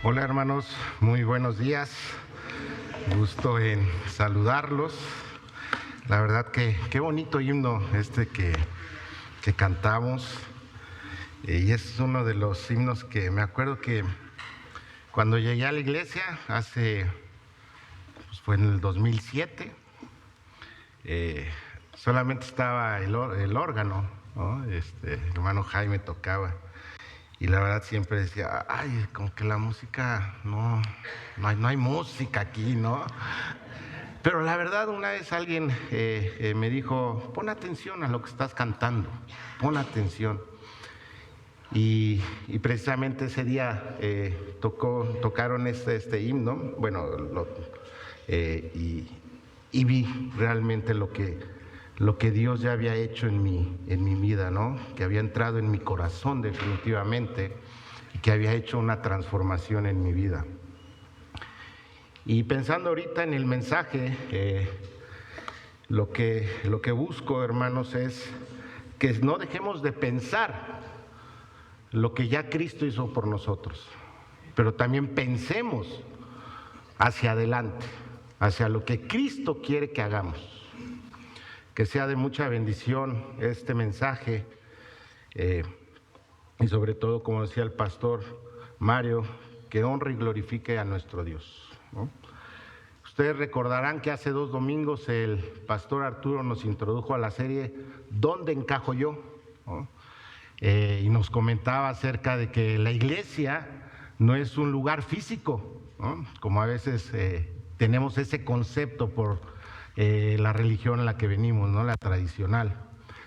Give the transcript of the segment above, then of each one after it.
Hola hermanos, muy buenos días. Gusto en saludarlos. La verdad que qué bonito himno que cantamos. Y es uno de los himnos que me acuerdo que cuando llegué a la iglesia, fue en el 2007, solamente estaba el órgano, ¿no? Hermano Jaime tocaba. Y la verdad siempre decía, ay, como que la música, no hay música aquí, ¿no? Pero la verdad una vez alguien me dijo, pon atención a lo que estás cantando, pon atención. Y precisamente ese día tocaron este himno, bueno, y vi realmente lo que Dios ya había hecho en mi vida, ¿no? Que había entrado en mi corazón definitivamente y que había hecho una transformación en mi vida. Y pensando ahorita en el mensaje, lo que busco, hermanos, es que no dejemos de pensar lo que ya Cristo hizo por nosotros, pero también pensemos hacia adelante, hacia lo que Cristo quiere que hagamos. Que sea de mucha bendición este mensaje y sobre todo, como decía el pastor Mario, que honre y glorifique a nuestro Dios, ¿no? Ustedes recordarán que hace 2 domingos el pastor Arturo nos introdujo a la serie ¿Dónde encajo yo?, ¿no? Y nos comentaba acerca de que la iglesia no es un lugar físico, ¿no? Como a veces tenemos ese concepto por la religión en la que venimos, ¿no? La tradicional,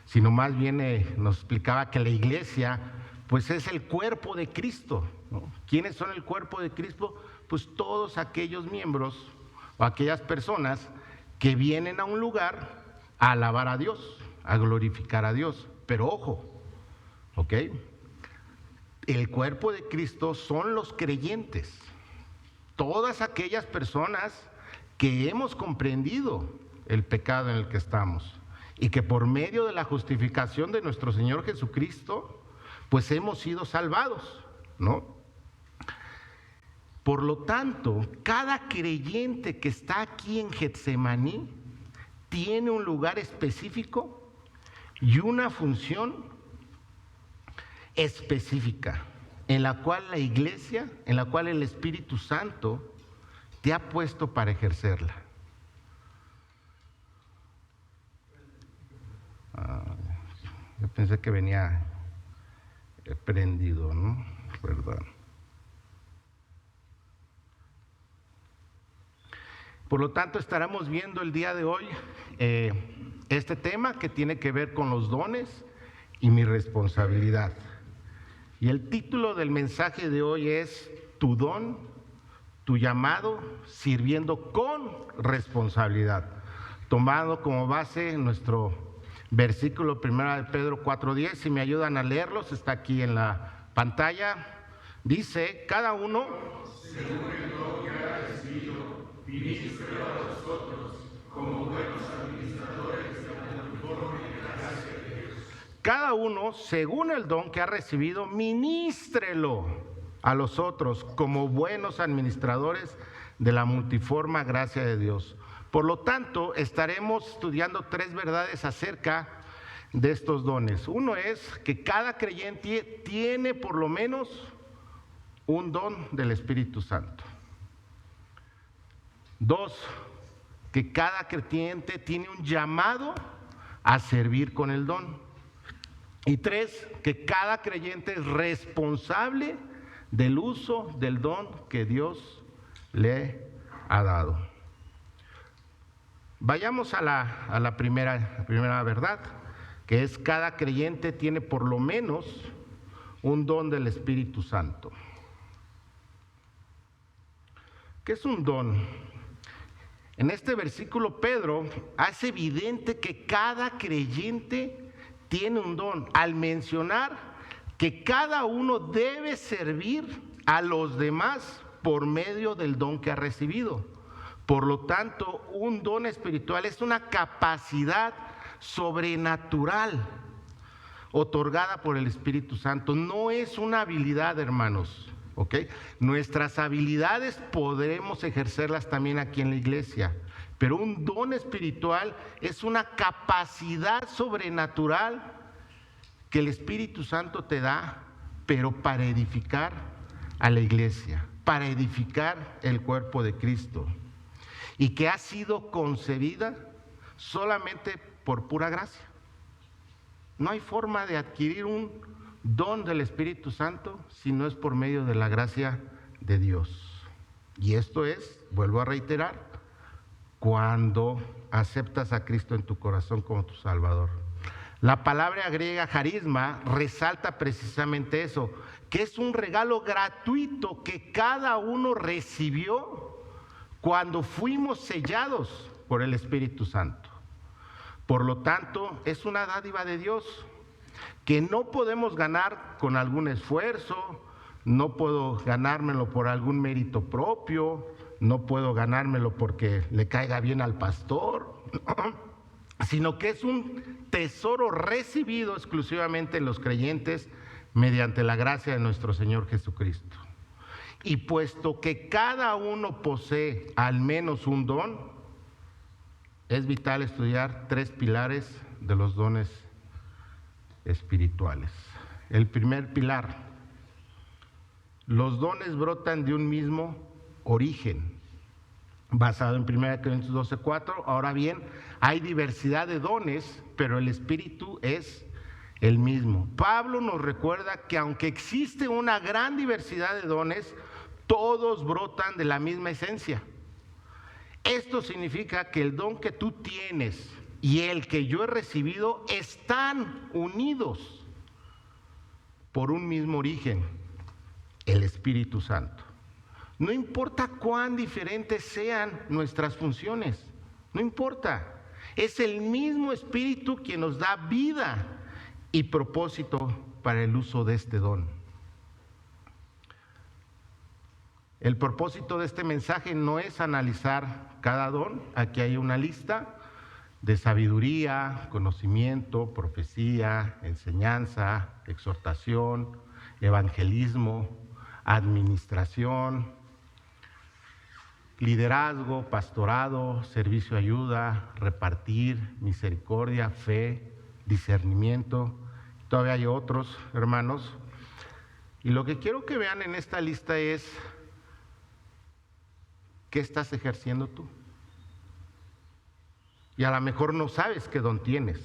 sino más bien nos explicaba que la iglesia pues es el cuerpo de Cristo, ¿no? ¿Quiénes son el cuerpo de Cristo? Pues todos aquellos miembros o aquellas personas que vienen a un lugar a alabar a Dios, a glorificar a Dios. Pero ojo, ¿ok? El cuerpo de Cristo son los creyentes, todas aquellas personas que hemos comprendido el pecado en el que estamos y que por medio de la justificación de nuestro Señor Jesucristo, pues hemos sido salvados, ¿no? Por lo tanto, cada creyente que está aquí en Getsemaní tiene un lugar específico y una función específica en la cual la iglesia, en la cual el Espíritu Santo te ha puesto para ejercerla. Yo pensé que venía prendido, ¿no? Perdón. Por lo tanto, estaremos viendo el día de hoy este tema que tiene que ver con los dones y mi responsabilidad. Y el título del mensaje de hoy es Tu don, tu llamado, sirviendo con responsabilidad. Tomando como base nuestro versículo 1 de Pedro 4:10, si me ayudan a leerlos, está aquí en la pantalla. Dice, cada uno, según el don que ha recibido, ministre a los otros como buenos administradores de la multiforme gracia de Dios. Cada uno, según el don que ha recibido, ministrelo a los otros como buenos administradores de la multiforme gracia de Dios. Por lo tanto, estaremos estudiando 3 verdades acerca de estos dones. Uno es que cada creyente tiene por lo menos un don del Espíritu Santo. 2, que cada creyente tiene un llamado a servir con el don. Y 3, que cada creyente es responsable del uso del don que Dios le ha dado. Vayamos a la primera verdad, que es cada creyente tiene por lo menos un don del Espíritu Santo. ¿Qué es un don? En este versículo Pedro hace evidente que cada creyente tiene un don, al mencionar que cada uno debe servir a los demás por medio del don que ha recibido. Por lo tanto, un don espiritual es una capacidad sobrenatural otorgada por el Espíritu Santo. No es una habilidad, hermanos. ¿ok? Nuestras habilidades podremos ejercerlas también aquí en la iglesia, pero un don espiritual es una capacidad sobrenatural que el Espíritu Santo te da, pero para edificar a la iglesia, para edificar el cuerpo de Cristo, y que ha sido concebida solamente por pura gracia. No hay forma de adquirir un don del Espíritu Santo si no es por medio de la gracia de Dios. Y esto es, vuelvo a reiterar, cuando aceptas a Cristo en tu corazón como tu Salvador. La palabra griega carisma resalta precisamente eso, que es un regalo gratuito que cada uno recibió cuando fuimos sellados por el Espíritu Santo. Por lo tanto, es una dádiva de Dios que no podemos ganar con algún esfuerzo, no puedo ganármelo por algún mérito propio, no puedo ganármelo porque le caiga bien al pastor, sino que es un tesoro recibido exclusivamente en los creyentes mediante la gracia de nuestro Señor Jesucristo. Y puesto que cada uno posee al menos un don, es vital estudiar 3 pilares de los dones espirituales. El primer pilar: los dones brotan de un mismo origen, basado en 1 Corintios 12:4. Ahora bien, hay diversidad de dones, pero el Espíritu es el mismo. Pablo nos recuerda que aunque existe una gran diversidad de dones, todos brotan de la misma esencia. Esto significa que el don que tú tienes y el que yo he recibido están unidos por un mismo origen, el Espíritu Santo. No importa cuán diferentes sean nuestras funciones, no importa. Es el mismo Espíritu quien nos da vida y propósito para el uso de este don. El propósito de este mensaje no es analizar cada don. Aquí hay una lista de sabiduría, conocimiento, profecía, enseñanza, exhortación, evangelismo, administración, liderazgo, pastorado, servicio, ayuda, repartir, misericordia, fe, discernimiento. Todavía hay otros, hermanos. Y lo que quiero que vean en esta lista es: ¿qué estás ejerciendo tú? Y a lo mejor no sabes qué don tienes,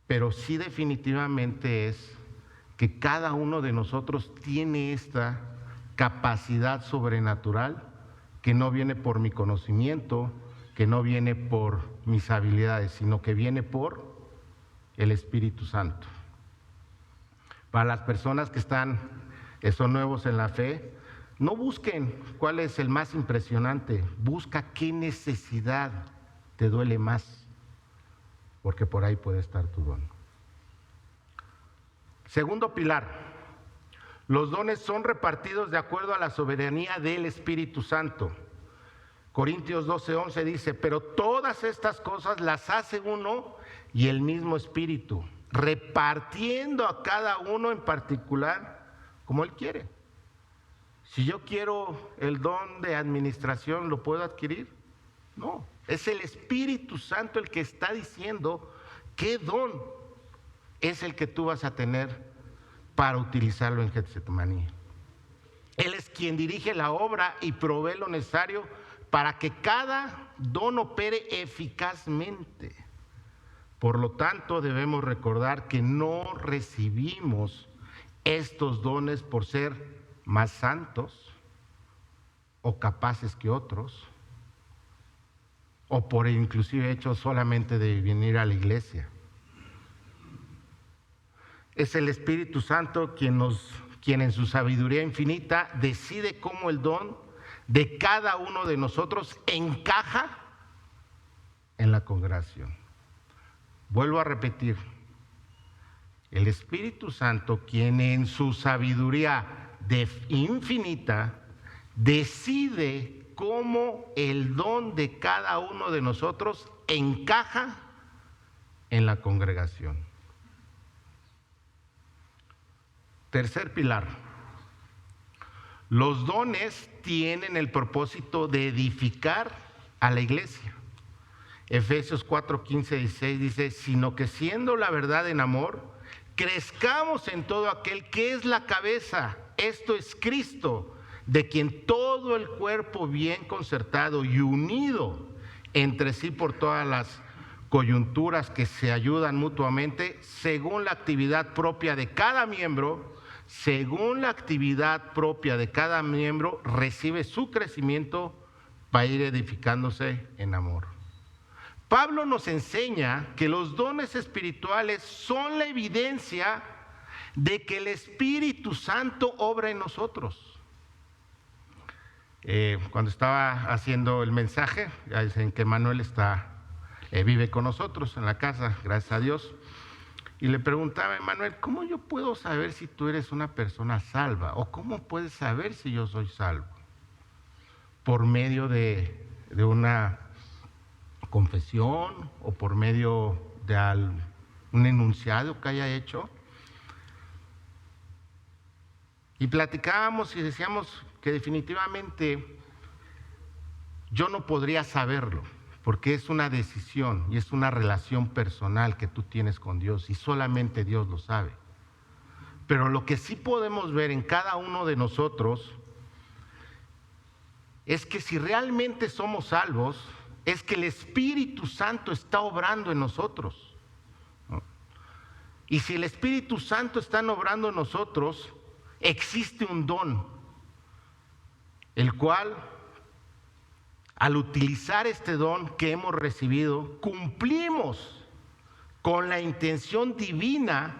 pero sí definitivamente es que cada uno de nosotros tiene esta capacidad sobrenatural que no viene por mi conocimiento, que no viene por mis habilidades, sino que viene por el Espíritu Santo. Para las personas que son nuevos en la fe, no busquen cuál es el más impresionante, busca qué necesidad te duele más, porque por ahí puede estar tu don. Segundo pilar: los dones son repartidos de acuerdo a la soberanía del Espíritu Santo. Corintios 12:11 dice: pero todas estas cosas las hace uno y el mismo Espíritu, repartiendo a cada uno en particular como Él quiere. Si yo quiero el don de administración, ¿lo puedo adquirir? No, es el Espíritu Santo el que está diciendo qué don es el que tú vas a tener para utilizarlo en Getsemaní. Él es quien dirige la obra y provee lo necesario para que cada don opere eficazmente. Por lo tanto, debemos recordar que no recibimos estos dones por ser más santos o capaces que otros, o por inclusive hecho solamente de venir a la iglesia. Es el Espíritu Santo quien en su sabiduría infinita decide cómo el don de cada uno de nosotros encaja en la congregación. Vuelvo a repetir: el Espíritu Santo quien en su sabiduría infinita decide cómo el don de cada uno de nosotros encaja en la congregación. Tercer pilar: Los dones tienen el propósito de edificar a la iglesia. Efesios 4, 15 y 16 dice, sino que siendo la verdad en amor, crezcamos en todo aquel que es la cabeza, esto es Cristo, de quien todo el cuerpo bien concertado y unido entre sí por todas las coyunturas que se ayudan mutuamente, según la actividad propia de cada miembro, recibe su crecimiento para ir edificándose en amor. Pablo nos enseña que los dones espirituales son la evidencia de que el Espíritu Santo obra en nosotros. Cuando estaba haciendo el mensaje, ya dicen que Manuel vive con nosotros en la casa, gracias a Dios. Y le preguntaba a Manuel, ¿cómo yo puedo saber si tú eres una persona salva? ¿O cómo puedes saber si yo soy salvo? ¿Por medio de una confesión o por medio de un enunciado que haya hecho? Y platicábamos y decíamos que definitivamente yo no podría saberlo, porque es una decisión y es una relación personal que tú tienes con Dios y solamente Dios lo sabe. Pero lo que sí podemos ver en cada uno de nosotros es que si realmente somos salvos, es que el Espíritu Santo está obrando en nosotros, ¿no? Y si el Espíritu Santo está obrando en nosotros, existe un don, el cual, al utilizar este don que hemos recibido, cumplimos con la intención divina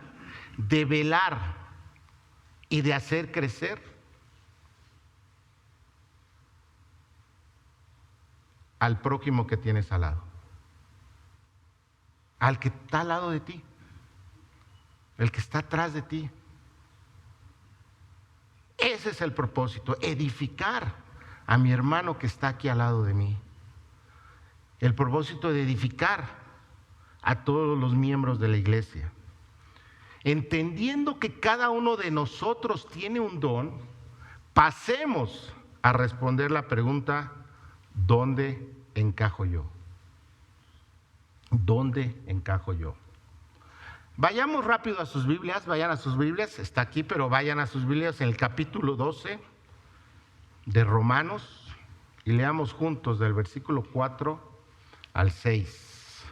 de velar y de hacer crecer al prójimo que tienes al lado, al que está al lado de ti, el que está atrás de ti. Ese es el propósito, edificar a mi hermano que está aquí al lado de mí. El propósito de edificar a todos los miembros de la iglesia. Entendiendo que cada uno de nosotros tiene un don, pasemos a responder la pregunta, ¿dónde encajo yo? ¿Dónde encajo yo? Vayamos rápido a sus Biblias, vayan a sus Biblias, está aquí, pero vayan a sus Biblias en el capítulo 12 de Romanos y leamos juntos del versículo 4 al 6.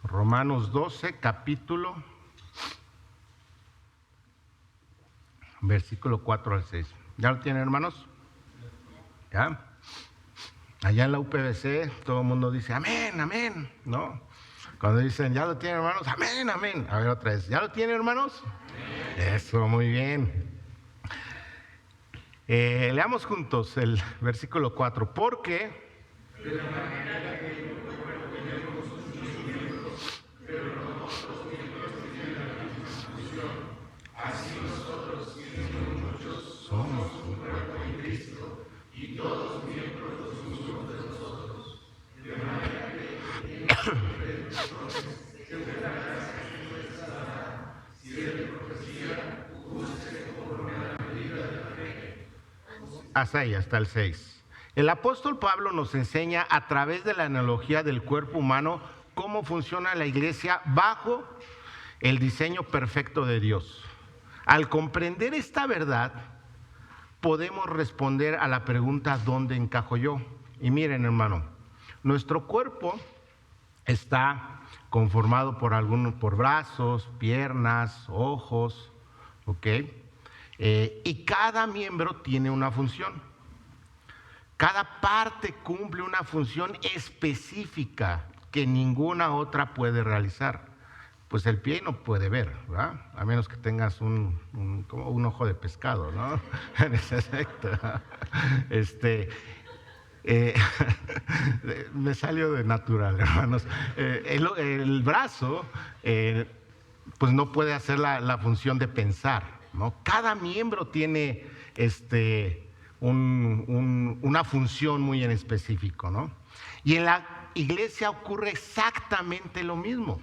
Romanos 12, capítulo, versículo 4 al 6. ¿Ya lo tienen, hermanos? ¿Ya? Allá en la UPBC todo el mundo dice amén, amén, ¿no? Cuando dicen ya lo tienen, hermanos, amén, amén. A ver otra vez, ¿ya lo tienen, hermanos? Amén. Eso, muy bien. Leamos juntos el versículo 4. Porque somos un cuerpo en Cristo y todos miembros los unos de los otros. De manera hasta ahí, hasta el 6. El apóstol Pablo nos enseña a través de la analogía del cuerpo humano cómo funciona la iglesia bajo el diseño perfecto de Dios. Al comprender esta verdad, podemos responder a la pregunta ¿dónde encajo yo? Y miren, hermano, nuestro cuerpo está conformado por brazos, piernas, ojos, ¿ok? Y cada miembro tiene una función. Cada parte cumple una función específica que ninguna otra puede realizar. Pues el pie no puede ver, ¿verdad? A menos que tengas como un ojo de pescado, ¿no? En ese efecto. Me salió de natural, hermanos. El brazo, pues no puede hacer la función de pensar, ¿no? Cada miembro tiene una función muy en específico, ¿no? Y en la iglesia ocurre exactamente lo mismo.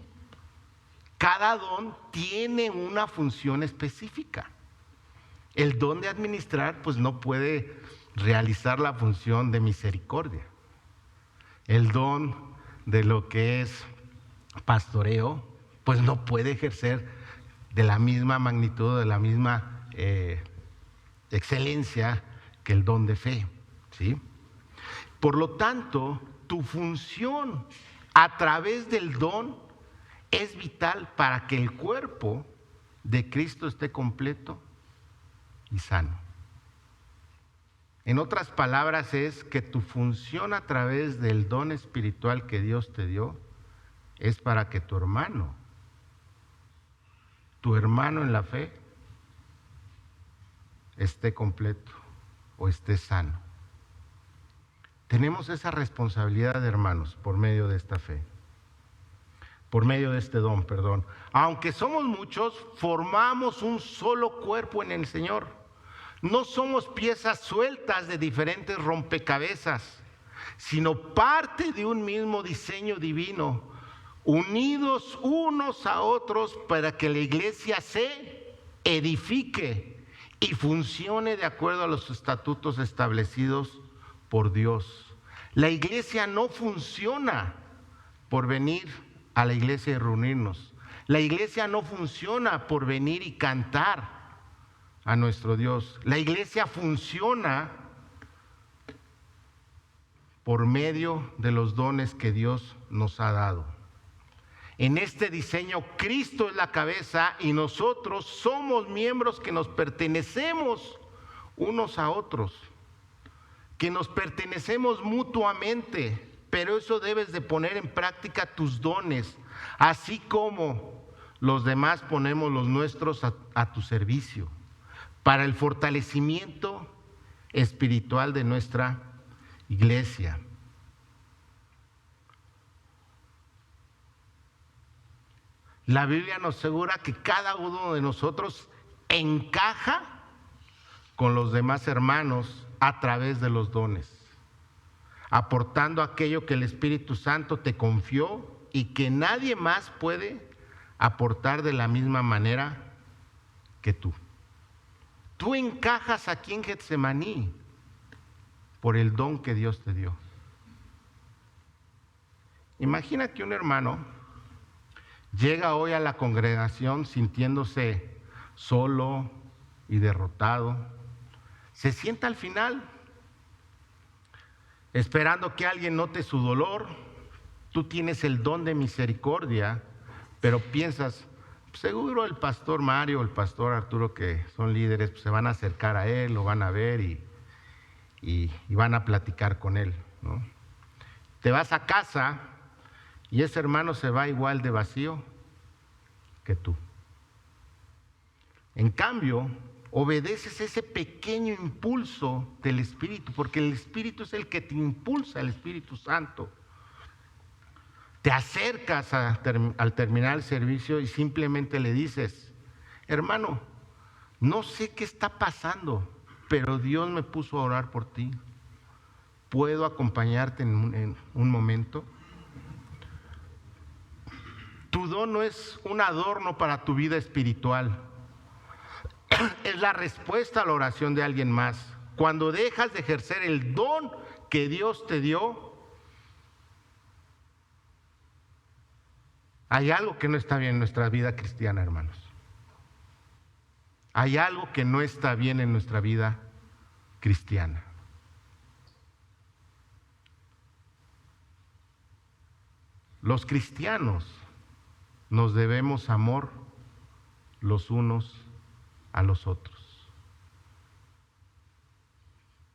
Cada don tiene una función específica. El don de administrar pues no puede realizar la función de misericordia. El don de lo que es pastoreo pues no puede ejercer de la misma magnitud, de la misma excelencia que el don de fe, ¿sí? Por lo tanto, tu función a través del don es vital para que el cuerpo de Cristo esté completo y sano. En otras palabras, es que tu función a través del don espiritual que Dios te dio es para que tu hermano en la fe, esté completo o esté sano. Tenemos esa responsabilidad, hermanos, por medio de esta fe. Por medio de este don, perdón. Aunque somos muchos, formamos un solo cuerpo en el Señor. No somos piezas sueltas de diferentes rompecabezas, sino parte de un mismo diseño divino, unidos unos a otros para que la iglesia se edifique y funcione de acuerdo a los estatutos establecidos por Dios. La iglesia no funciona por venir a la iglesia y reunirnos. La iglesia no funciona por venir y cantar a nuestro Dios. La iglesia funciona por medio de los dones que Dios nos ha dado. En este diseño, Cristo es la cabeza y nosotros somos miembros que nos pertenecemos unos a otros, que nos pertenecemos mutuamente, pero eso debes de poner en práctica tus dones, así como los demás ponemos los nuestros a tu servicio, para el fortalecimiento espiritual de nuestra iglesia. La Biblia nos asegura que cada uno de nosotros encaja con los demás hermanos a través de los dones, aportando aquello que el Espíritu Santo te confió y que nadie más puede aportar de la misma manera que tú. Tú encajas aquí en Getsemaní por el don que Dios te dio. Imagina que un hermano llega hoy a la congregación sintiéndose solo y derrotado. Se sienta al final, esperando que alguien note su dolor. Tú tienes el don de misericordia, pero piensas, seguro el pastor Mario o el pastor Arturo, que son líderes, pues se van a acercar a él, lo van a ver y van a platicar con él, ¿no? Te vas a casa y ese hermano se va igual de vacío que tú. En cambio, obedeces ese pequeño impulso del Espíritu, porque el Espíritu es el que te impulsa, el Espíritu Santo. Te acercas al terminar el servicio y simplemente le dices, hermano, no sé qué está pasando, pero Dios me puso a orar por ti. ¿Puedo acompañarte en un momento? Tu don no es un adorno para tu vida espiritual. Es la respuesta a la oración de alguien más. Cuando dejas de ejercer el don que Dios te dio, hay algo que no está bien en nuestra vida cristiana, hermanos. Hay algo que no está bien en nuestra vida cristiana. Los cristianos nos debemos amor los unos a los otros.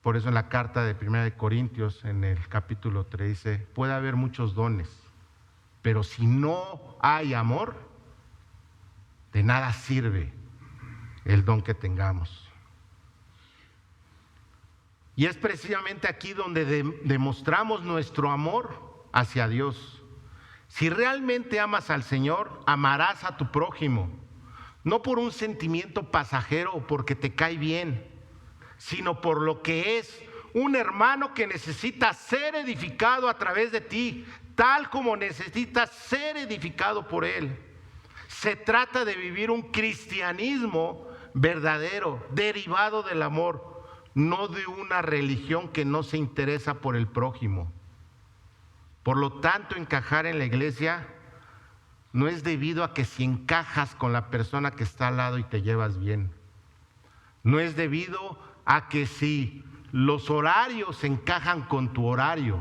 Por eso en la carta de 1 Corintios, en el capítulo 3, dice, puede haber muchos dones, pero si no hay amor, de nada sirve el don que tengamos. Y es precisamente aquí donde demostramos nuestro amor hacia Dios. Si realmente amas al Señor, amarás a tu prójimo, no por un sentimiento pasajero o porque te cae bien, sino por lo que es un hermano que necesita ser edificado a través de ti. tal como necesita ser edificado por Él. Se trata de vivir un cristianismo verdadero, derivado del amor, no de una religión que no se interesa por el prójimo. Por lo tanto, encajar en la iglesia no es debido a que si encajas con la persona que está al lado y te llevas bien. No es debido a que si los horarios encajan con tu horario.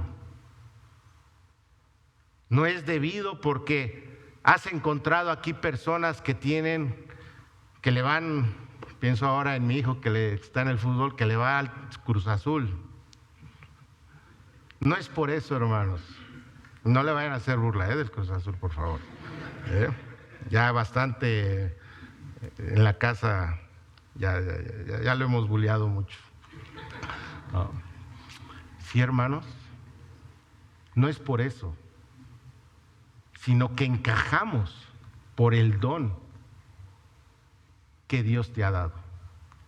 No es debido porque has encontrado aquí personas que le van, pienso ahora en mi hijo que está en el fútbol, que le va al Cruz Azul. No es por eso, hermanos. No le vayan a hacer burla del Cruz Azul, por favor. Ya bastante en la casa, ya lo hemos bulleado mucho. No. Sí, hermanos, no es por eso, sino que encajamos por el don que Dios te ha dado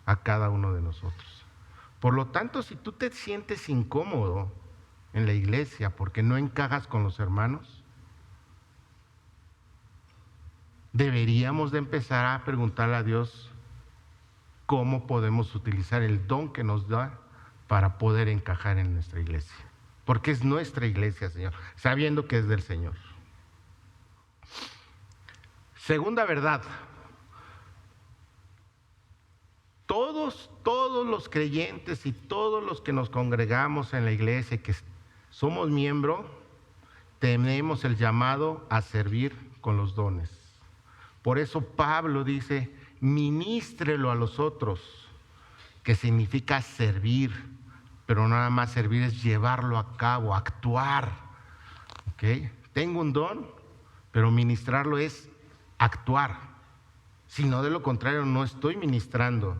a cada uno de nosotros. Por lo tanto, si tú te sientes incómodo en la iglesia porque no encajas con los hermanos, deberíamos de empezar a preguntarle a Dios cómo podemos utilizar el don que nos da para poder encajar en nuestra iglesia. Porque es nuestra iglesia, Señor, sabiendo que es del Señor. Segunda verdad. Todos los creyentes y todos los que nos congregamos en la iglesia, que somos miembros, tenemos el llamado a servir con los dones. Por eso Pablo dice, ministrelo a los otros, que significa servir, pero no nada más servir, es llevarlo a cabo, actuar. ¿Okay? Tengo un don, pero ministrarlo es actuar. Si no, de lo contrario, no estoy ministrando.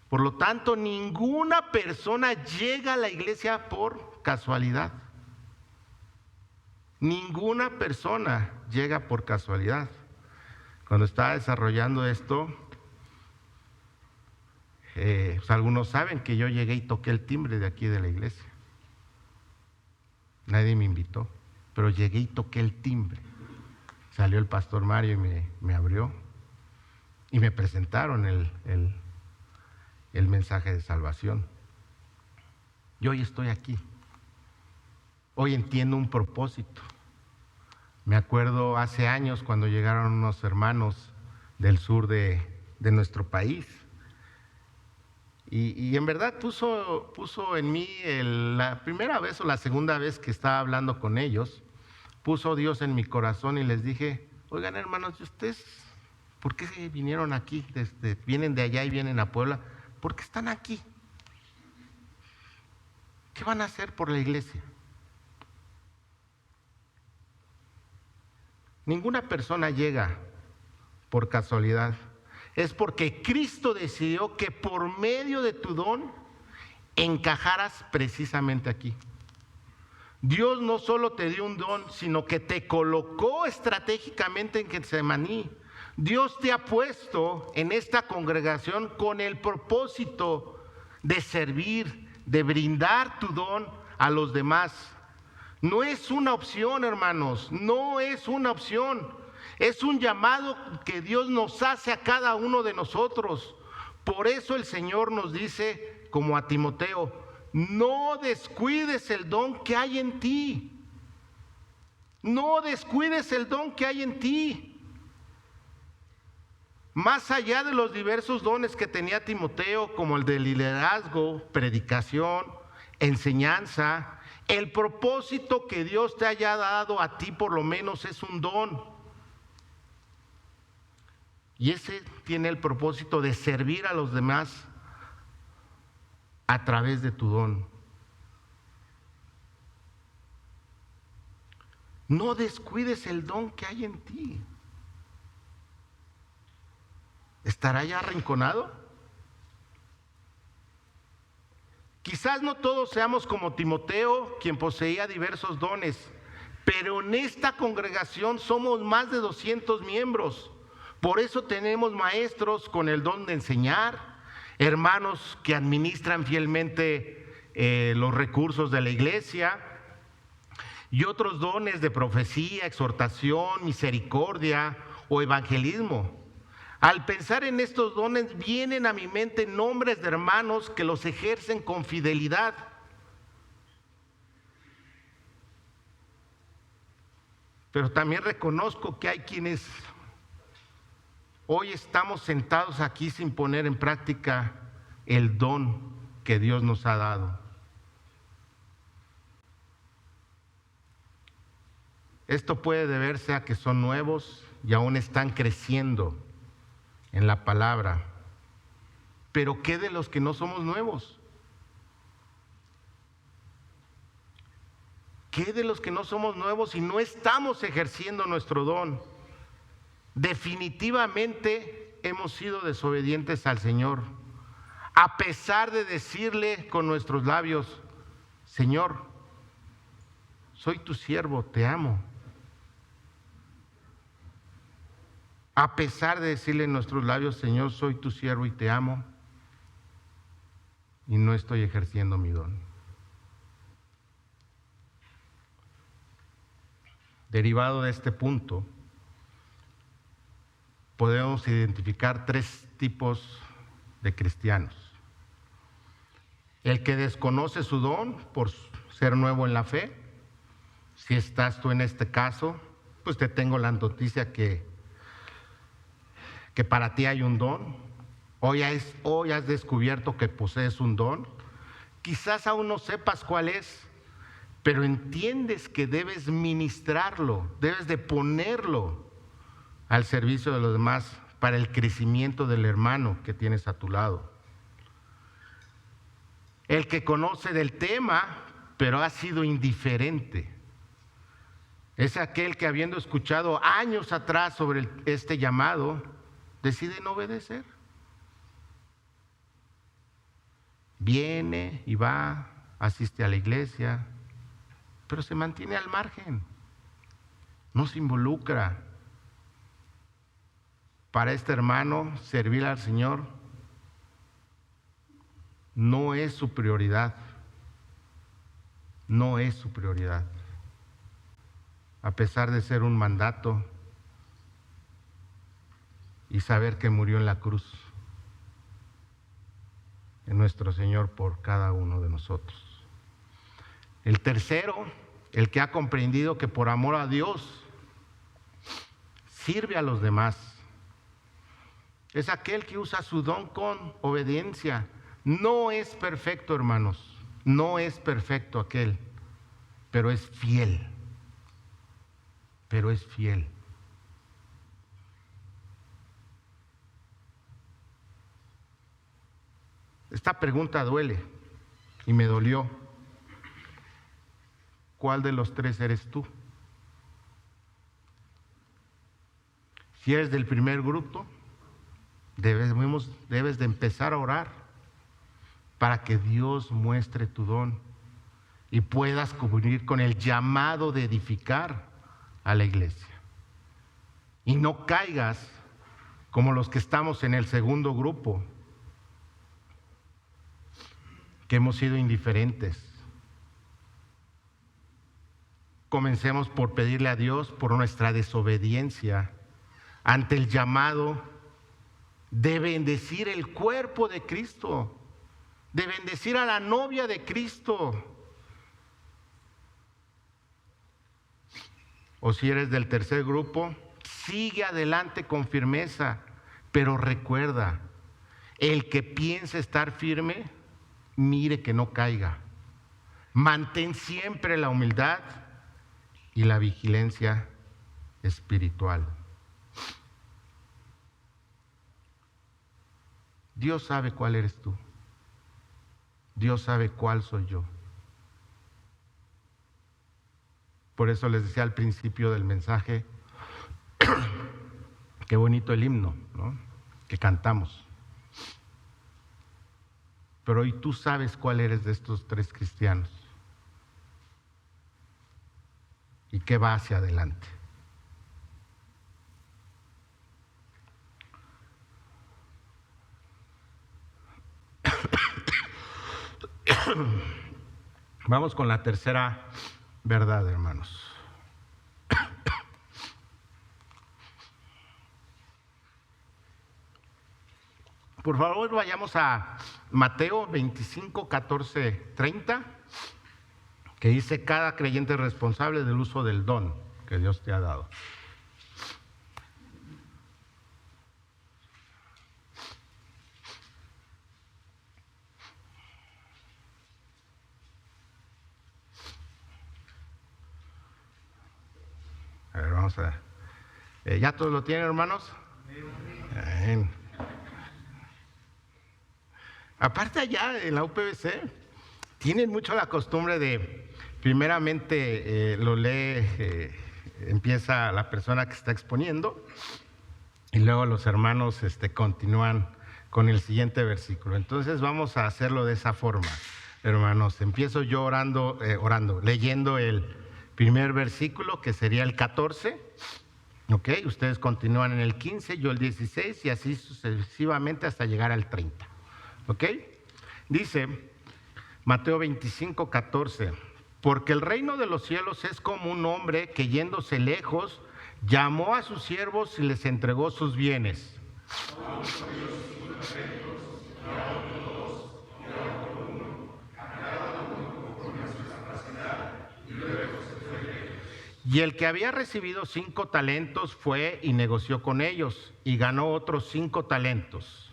Por lo tanto, ninguna persona llega a la iglesia por casualidad. Ninguna persona llega por casualidad. Cuando estaba desarrollando esto, pues algunos saben que yo llegué y toqué el timbre de aquí de la iglesia. Nadie me invitó, pero llegué y toqué el timbre. Salió el pastor Mario y me abrió y me presentaron el mensaje de salvación. Yo hoy estoy aquí. Hoy entiendo un propósito. Me acuerdo hace años cuando llegaron unos hermanos del sur de nuestro país. Y en verdad puso en mí la primera vez o la segunda vez que estaba hablando con ellos, puso Dios en mi corazón y les dije, oigan hermanos, ¿ustedes por qué vinieron aquí? Vienen de allá y vienen a Puebla. ¿Por qué están aquí? ¿Qué van a hacer por la iglesia? Ninguna persona llega por casualidad. Es porque Cristo decidió que por medio de tu don encajaras precisamente aquí. Dios no solo te dio un don, sino que te colocó estratégicamente en Getsemaní. Dios te ha puesto en esta congregación con el propósito de servir, de brindar tu don a los demás. No es una opción, hermanos, no es una opción. Es un llamado que Dios nos hace a cada uno de nosotros. Por eso el Señor nos dice, como a Timoteo, no descuides el don que hay en ti. No descuides el don que hay en ti. Más allá de los diversos dones que tenía Timoteo, como el de liderazgo, predicación, enseñanza, el propósito que Dios te haya dado a ti por lo menos es un don. Y ese tiene el propósito de servir a los demás a través de tu don. No descuides el don que hay en ti. ¿Estará ya arrinconado? Quizás no todos seamos como Timoteo, quien poseía diversos dones, pero en esta congregación somos más de 200 miembros. Por eso tenemos maestros con el don de enseñar, hermanos que administran fielmente los recursos de la iglesia, y otros dones de profecía, exhortación, misericordia o evangelismo. Al pensar en estos dones vienen a mi mente nombres de hermanos que los ejercen con fidelidad. Pero también reconozco que hay quienes hoy estamos sentados aquí sin poner en práctica el don que Dios nos ha dado. Esto puede deberse a que son nuevos y aún están creciendo en la palabra. Pero ¿qué de los que no somos nuevos? ¿Qué de los que no somos nuevos y no estamos ejerciendo nuestro don? Definitivamente hemos sido desobedientes al Señor, a pesar de decirle con nuestros labios: Señor, soy tu siervo, te amo. A pesar de decirle en nuestros labios: Señor, soy tu siervo y te amo, y no estoy ejerciendo mi don. Derivado de este punto, podemos identificar tres tipos de cristianos. El que desconoce su don por ser nuevo en la fe. Si estás tú en este caso, pues te tengo la noticia que para ti hay un don. Hoy has descubierto que posees un don. Quizás aún no sepas cuál es, pero entiendes que debes ministrarlo, debes de ponerlo al servicio de los demás para el crecimiento del hermano que tienes a tu lado. El que conoce del tema, pero ha sido indiferente. Es aquel que, habiendo escuchado años atrás sobre este llamado, decide no obedecer. Viene y va, asiste a la iglesia, pero se mantiene al margen, no se involucra. Para este hermano, servir al Señor no es su prioridad, no es su prioridad. A pesar de ser un mandato y saber que murió en la cruz, en nuestro Señor por cada uno de nosotros. El tercero, el que ha comprendido que por amor a Dios sirve a los demás, es aquel que usa su don con obediencia. No es perfecto, hermanos, no es perfecto aquel, pero es fiel. Pero es fiel. Esta pregunta duele y me dolió. ¿Cuál de los tres eres tú? Si eres del primer grupo, debes de empezar a orar para que Dios muestre tu don y puedas cumplir con el llamado de edificar a la iglesia. Y no caigas como los que estamos en el segundo grupo, que hemos sido indiferentes. Comencemos por pedirle a Dios por nuestra desobediencia ante el llamado de bendecir el cuerpo de Cristo, de bendecir a la novia de Cristo. O si eres del tercer grupo, sigue adelante con firmeza, pero recuerda, el que piense estar firme, mire que no caiga. Mantén siempre la humildad y la vigilancia espiritual. Dios sabe cuál eres tú. Dios sabe cuál soy yo. Por eso les decía al principio del mensaje, qué bonito el himno, ¿no?, que cantamos. Pero hoy tú sabes cuál eres de estos tres cristianos y qué va hacia adelante. Vamos con la tercera verdad, hermanos. Por favor, vayamos a Mateo 25, 14, 30, que dice: cada creyente es responsable del uso del don que Dios te ha dado. A ver, vamos a ver. ¿Ya todos lo tienen, hermanos? Bien. Aparte, allá en la UPBC tienen mucho la costumbre de, primeramente lo lee, empieza la persona que está exponiendo y luego los hermanos continúan con el siguiente versículo. Entonces vamos a hacerlo de esa forma, hermanos. Empiezo yo leyendo el primer versículo, que sería el 14. Ok, ustedes continúan en el 15, yo el 16 y así sucesivamente hasta llegar al 30. ¿Ok? Dice Mateo 25, 14: porque el reino de los cielos es como un hombre que, yéndose lejos, llamó a sus siervos y les entregó sus bienes. Y el que había recibido 5 talentos fue y negoció con ellos y ganó otros 5 talentos.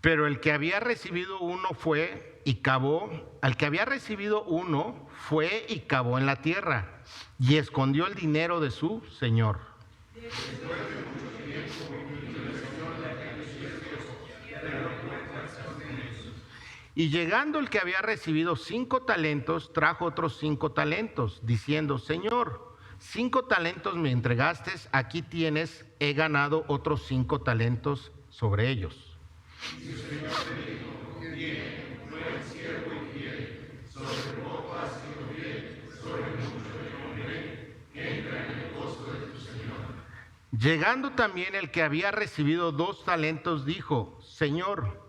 Pero el que había recibido uno fue y cavó en la tierra y escondió el dinero de su señor. Y llegando el que había recibido 5 talentos, trajo otros 5 talentos, diciendo: Señor, 5 talentos me entregaste, aquí tienes, he ganado otros 5 talentos sobre ellos. Y su señor le dijo: bien, buen siervo y fiel, sobre poco has sido fiel, sobre mucho te pondré, entra en el gozo de tu señor. Llegando también el que había recibido 2 talentos, dijo: Señor,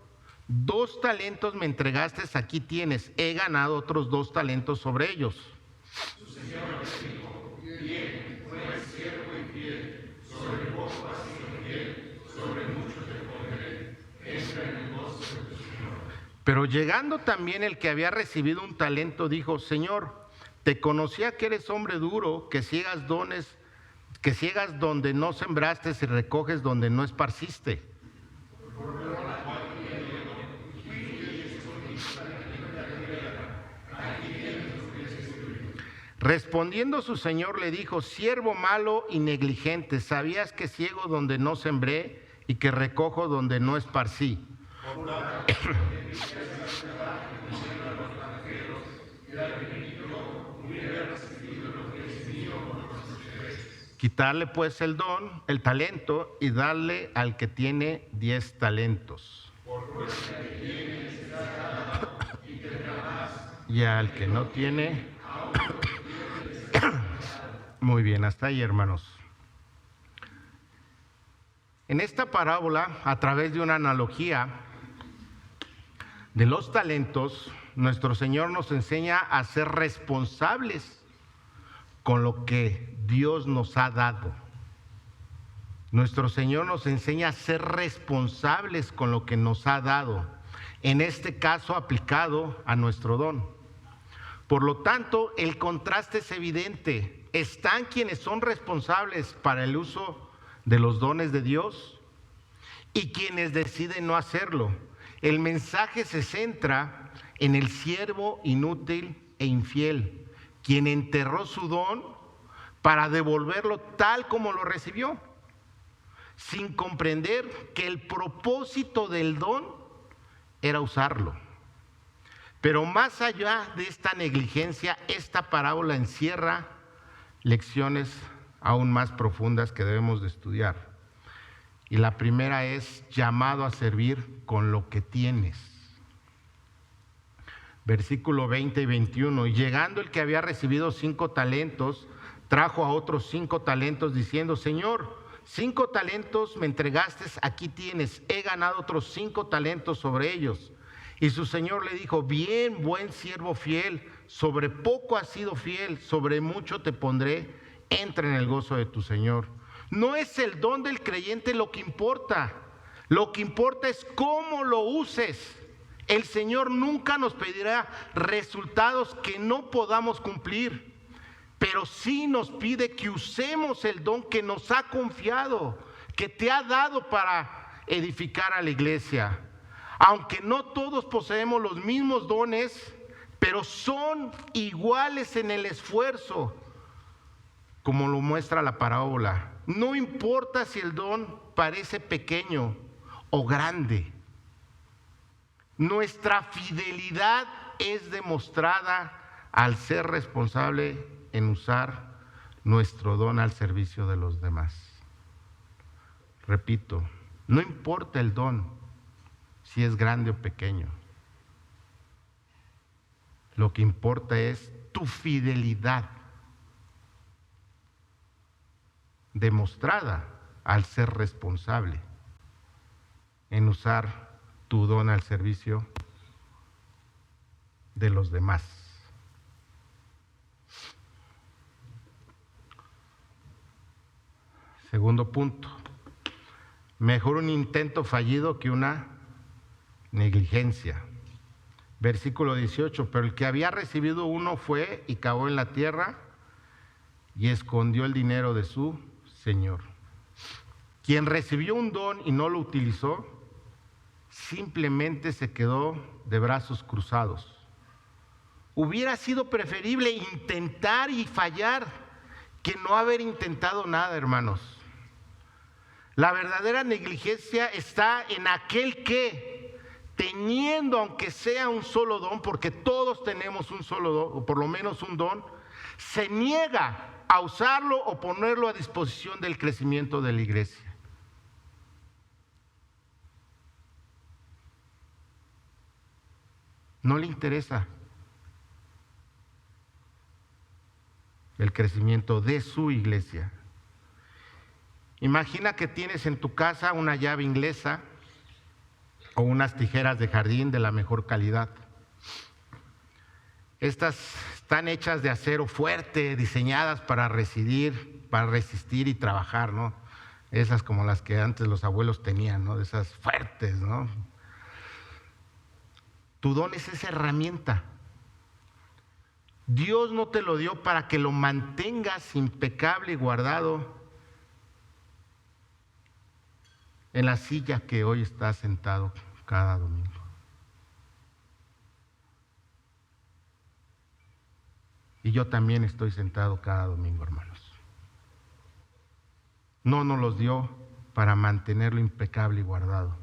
2 talentos me entregaste, aquí tienes, he ganado otros 2 talentos sobre ellos. Su señor le dijo: bien, buen siervo y fiel, sobre poco has sido fiel, sobre mucho te pondré, entra en el gozo de tu señor. Pero llegando también el que había recibido 1 talento, dijo: Señor, te conocía que eres hombre duro, que ciegas donde no sembraste y recoges donde no esparciste. Respondiendo su señor le dijo: siervo malo y negligente, ¿sabías que ciego donde no sembré y que recojo donde no esparcí? Quitarle pues el don, el talento, y darle al que tiene 10 talentos. Y al que no tiene. Muy bien, hasta ahí, hermanos. En esta parábola, a través de una analogía de los talentos, nuestro Señor nos enseña a ser responsables con lo que Dios nos ha dado. Nuestro Señor nos enseña a ser responsables con lo que nos ha dado, en este caso aplicado a nuestro don. Por lo tanto, el contraste es evidente. Están quienes son responsables para el uso de los dones de Dios y quienes deciden no hacerlo. El mensaje se centra en el siervo inútil e infiel, quien enterró su don para devolverlo tal como lo recibió, sin comprender que el propósito del don era usarlo. Pero más allá de esta negligencia, esta parábola encierra lecciones aún más profundas que debemos de estudiar. Y la primera es: llamado a servir con lo que tienes. Versículo 20 y 21. Y llegando el que había recibido 5 talentos, trajo a otros 5 talentos, diciendo: Señor, 5 talentos me entregaste, aquí tienes, he ganado otros 5 talentos sobre ellos. Y su señor le dijo, bien, buen siervo fiel, sobre poco has sido fiel, sobre mucho te pondré, entra en el gozo de tu señor. No es el don del creyente lo que importa es cómo lo uses. El Señor nunca nos pedirá resultados que no podamos cumplir, pero sí nos pide que usemos el don que nos ha confiado, que te ha dado para edificar a la iglesia. Aunque no todos poseemos los mismos dones, pero son iguales en el esfuerzo, como lo muestra la parábola. No importa si el don parece pequeño o grande, nuestra fidelidad es demostrada al ser responsable en usar nuestro don al servicio de los demás. Repito, no importa el don, si es grande o pequeño. Lo que importa es tu fidelidad demostrada al ser responsable en usar tu don al servicio de los demás. Segundo punto, mejor un intento fallido que una negligencia. Versículo 18, pero el que había recibido uno fue y cavó en la tierra y escondió el dinero de su señor. Quien recibió un don y no lo utilizó, simplemente se quedó de brazos cruzados. Hubiera sido preferible intentar y fallar que no haber intentado nada, hermanos. La verdadera negligencia está en aquel que, teniendo aunque sea un solo don, porque todos tenemos un solo don, o por lo menos un don, se niega a usarlo o ponerlo a disposición del crecimiento de la iglesia. No le interesa el crecimiento de su iglesia. Imagina que tienes en tu casa una llave inglesa o unas tijeras de jardín de la mejor calidad. Estas están hechas de acero fuerte, diseñadas para resistir y trabajar, ¿no? Esas como las que antes los abuelos tenían, ¿no? De esas fuertes, ¿no? Tu don es esa herramienta. Dios no te lo dio para que lo mantengas impecable y guardado en la silla que hoy estás sentado cada domingo. Y yo también estoy sentado cada domingo, hermanos. No nos los dio para mantenerlo impecable y guardado.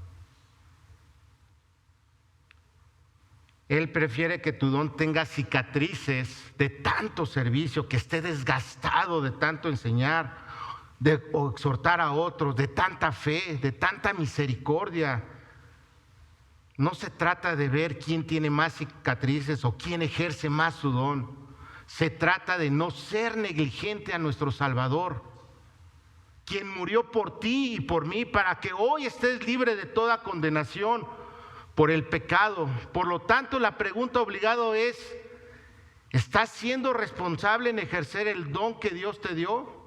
Él prefiere que tu don tenga cicatrices de tanto servicio, que esté desgastado de tanto enseñar, o exhortar a otros, de tanta fe, de tanta misericordia. No se trata de ver quién tiene más cicatrices o quién ejerce más su don. Se trata de no ser negligente a nuestro Salvador, quien murió por ti y por mí para que hoy estés libre de toda condenación por el pecado. Por lo tanto, la pregunta obligada es: ¿estás siendo responsable en ejercer el don que Dios te dio?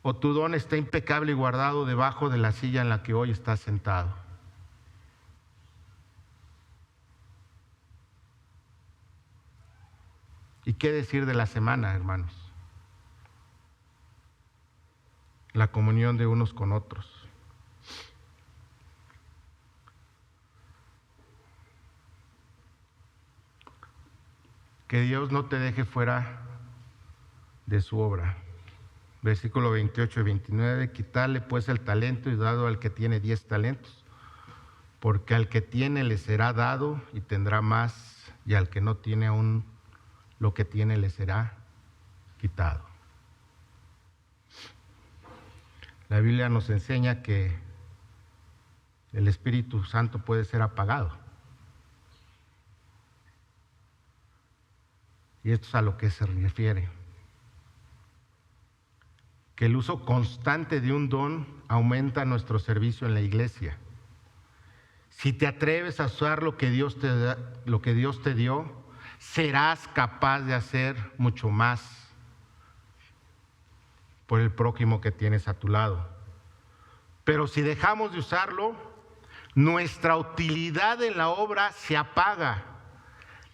¿O tu don está impecable y guardado debajo de la silla en la que hoy estás sentado? ¿Y qué decir de la semana, hermanos? La comunión de unos con otros. Que Dios no te deje fuera de su obra. Versículo 28 y 29, quitarle pues el talento y dado al que tiene 10 talentos, porque al que tiene le será dado y tendrá más, y al que no tiene aún lo que tiene le será quitado. La Biblia nos enseña que el Espíritu Santo puede ser apagado. Y esto es a lo que se refiere. que el uso constante de un don aumenta nuestro servicio en la iglesia. Si te atreves a usar lo que Dios te dio, serás capaz de hacer mucho más por el prójimo que tienes a tu lado. Pero si dejamos de usarlo, nuestra utilidad en la obra se apaga.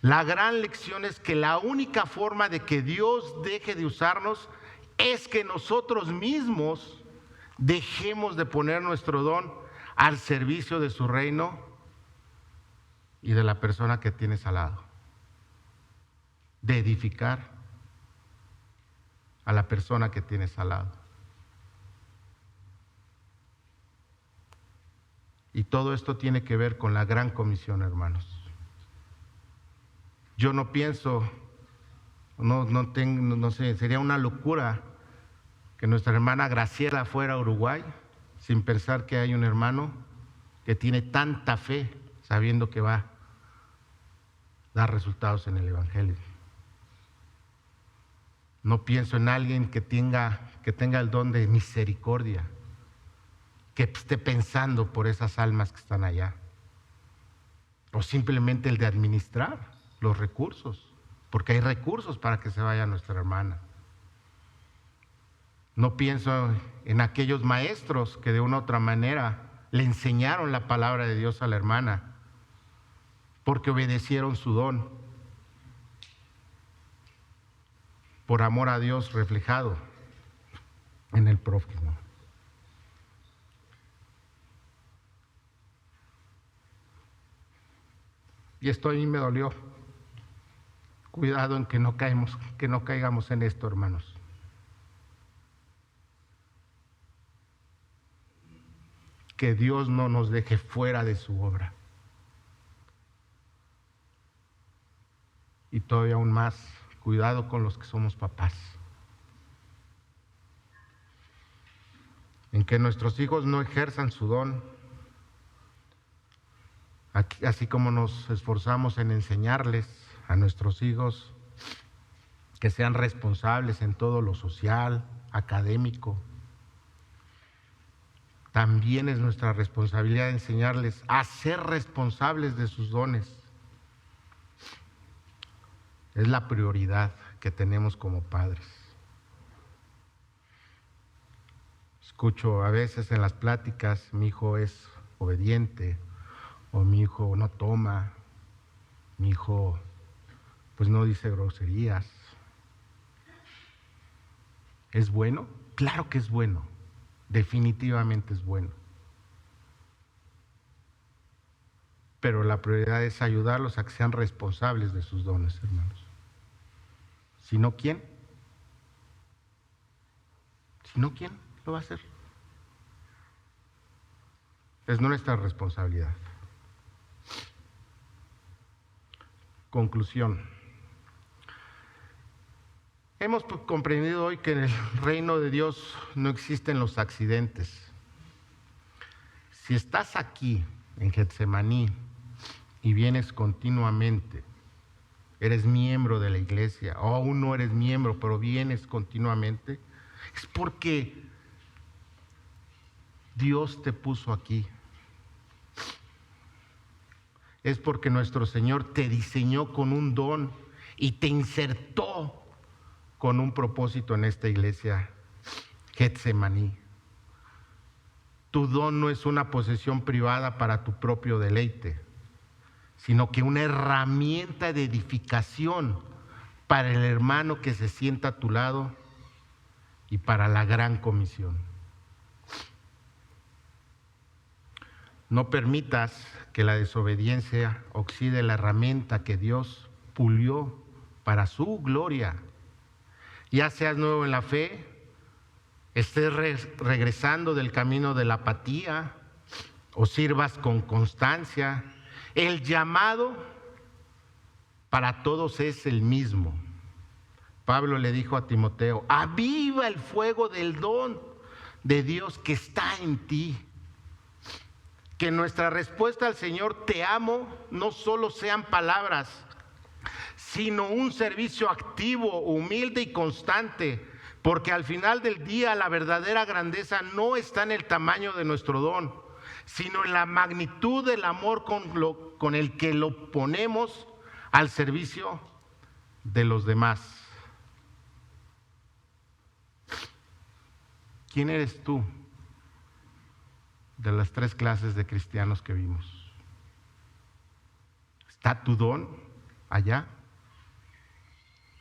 La gran lección es que la única forma de que Dios deje de usarnos es que nosotros mismos dejemos de poner nuestro don al servicio de su reino y de la persona que tienes al lado. De edificar a la persona que tienes al lado. Y todo esto tiene que ver con la gran comisión, hermanos. Yo no pienso, no sé, sería una locura que nuestra hermana Graciela fuera a Uruguay sin pensar que hay un hermano que tiene tanta fe sabiendo que va a dar resultados en el Evangelio. No pienso en alguien que tenga el don de misericordia, que esté pensando por esas almas que están allá. O simplemente el de administrar los recursos, porque hay recursos para que se vaya nuestra hermana. No pienso en aquellos maestros que de una u otra manera le enseñaron la palabra de Dios a la hermana, porque obedecieron su don, por amor a Dios reflejado en el prójimo. Y esto a mí me dolió. Cuidado en que no caigamos en esto, hermanos. Que Dios no nos deje fuera de su obra. Y todavía aún más, cuidado con los que somos papás. En que nuestros hijos no ejerzan su don, así como nos esforzamos en enseñarles a nuestros hijos que sean responsables en todo lo social, académico. También es nuestra responsabilidad enseñarles a ser responsables de sus dones. Es la prioridad que tenemos como padres. Escucho a veces en las pláticas, mi hijo es obediente, o mi hijo no toma, mi hijo pues no dice groserías. ¿Es bueno? Claro que es bueno, definitivamente es bueno. Pero la prioridad es ayudarlos a que sean responsables de sus dones, hermanos. Si no, ¿quién? Si no, ¿quién lo va a hacer? Es nuestra responsabilidad. Conclusión. Hemos comprendido hoy que en el reino de Dios no existen los accidentes. Si estás aquí en Getsemaní y vienes continuamente, eres miembro de la iglesia, o aún no eres miembro, pero vienes continuamente, es porque Dios te puso aquí. Es porque nuestro Señor te diseñó con un don y te insertó con un propósito en esta iglesia, Getsemaní. Tu don no es una posesión privada para tu propio deleite, sino que una herramienta de edificación para el hermano que se sienta a tu lado y para la gran comisión. No permitas que la desobediencia oxide la herramienta que Dios pulió para su gloria. Ya seas nuevo en la fe, estés regresando del camino de la apatía o sirvas con constancia, el llamado para todos es el mismo. Pablo le dijo a Timoteo: aviva el fuego del don de Dios que está en ti. Que nuestra respuesta al Señor "te amo" no solo sean palabras, sino un servicio activo, humilde y constante Porque al final del día la verdadera grandeza no está en el tamaño de nuestro don, sino en la magnitud del amor con el que lo ponemos al servicio de los demás. ¿Quién eres tú de las 3 clases de cristianos que vimos? ¿Está tu don allá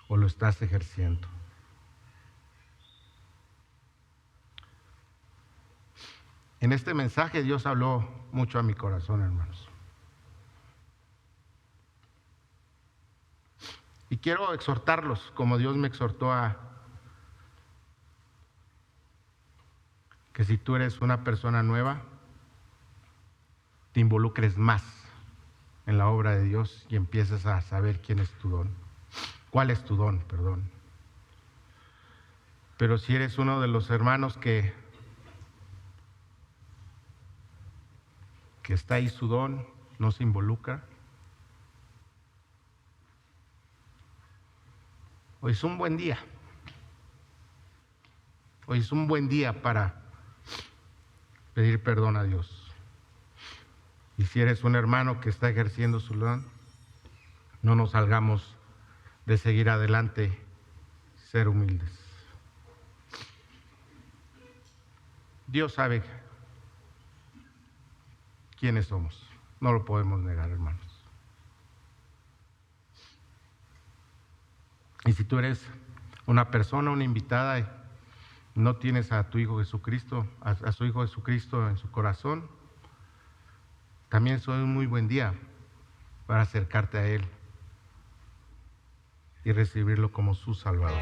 o lo estás ejerciendo? En este mensaje Dios habló mucho a mi corazón, hermanos. Y quiero exhortarlos como Dios me exhortó a que si tú eres una persona nueva, te involucres más en la obra de Dios y empieces a saber quién es tu don. ¿Cuál es tu don? Perdón. Pero si eres uno de los hermanos que está ahí su don, no se involucra, hoy es un buen día. Hoy es un buen día para pedir perdón a Dios. Y si eres un hermano que está ejerciendo su don, no nos salgamos de seguir adelante, ser humildes. Dios sabe quiénes somos, no lo podemos negar, hermanos. Y si tú eres una persona, una invitada, y no tienes a tu Hijo Jesucristo, a su Hijo Jesucristo en su corazón, también es un muy buen día para acercarte a Él y recibirlo como su Salvador.